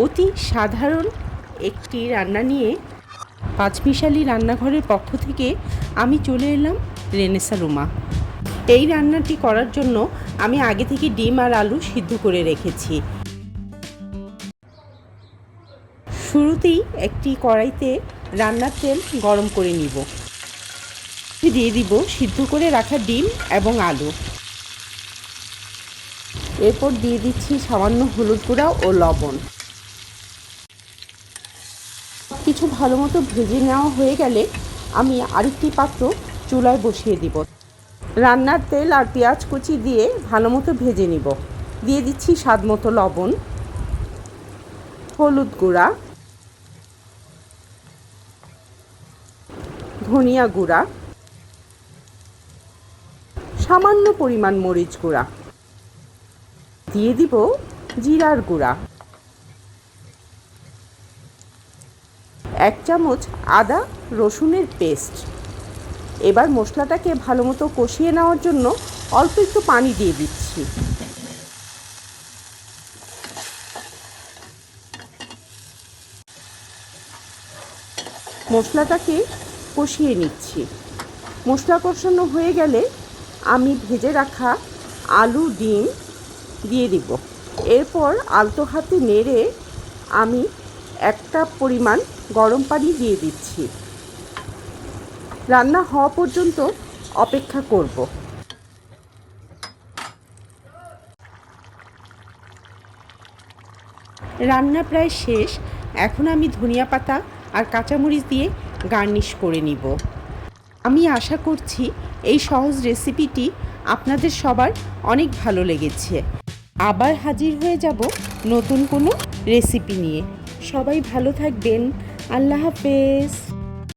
অতি সাধারণ একটি রান্না নিয়ে পাঁচমিশালি রান্নাঘরের পক্ষ থেকে আমি চলে এলাম রেনেসা রুমা। এই রান্নাটি করার জন্য আমি আগে থেকে ডিম আর আলু সিদ্ধ করে রেখেছি। শুরুতেই একটি কড়াইতে রান্নার তেল গরম করে নিব। দিয়ে দিব সিদ্ধ করে রাখা ডিম এবং আলু। এরপর দিয়ে দিচ্ছি সামান্য হলুদ গুঁড়া ও লবণ। কিছু ভালো মতো ভেজে নেওয়া হয়ে গেলে আমি আরেকটি পাত্র চুলায় বসিয়ে দিব। রান্নার তেল আর পেঁয়াজ কুচি দিয়ে ভালো মতো ভেজে নিব। দিয়ে দিচ্ছি স্বাদ মতো লবণ, হলুদ গুঁড়া, ধনিয়া গুঁড়া, সামান্য পরিমাণ মরিচ গুঁড়া, দিয়ে দিব জিরার গুঁড়া, 1 চামচ আদা রসুনের পেস্ট। এবার মশলাটাকে ভালো মতো কষিয়ে নেওয়ার জন্য অল্প একটু পানি দিয়ে দিচ্ছি। মশলাটাকে কষিয়ে নিচ্ছি। মশলা কষানো হয়ে গেলে আমি ভেজে রাখা আলু ডিম দিয়ে দিব। এরপর আলতো হাতে নেড়ে আমি 1 কাপ পরিমাণ গরম পানি দিয়ে দিচ্ছি। রান্না হওয়া পর্যন্ত অপেক্ষা করব। রান্না প্রায় শেষ। এখন আমি ধনিয়া পাতা আর কাঁচামরিচ দিয়ে গার্নিশ করে নিব। আমি আশা করছি এই সহজ রেসিপিটি আপনাদের সবার অনেক ভালো লেগেছে। আবার হাজির হয়ে যাব নতুন কোনো রেসিপি নিয়ে। সবাই ভালো থাকবেন। আল্লাহ হাফেজ।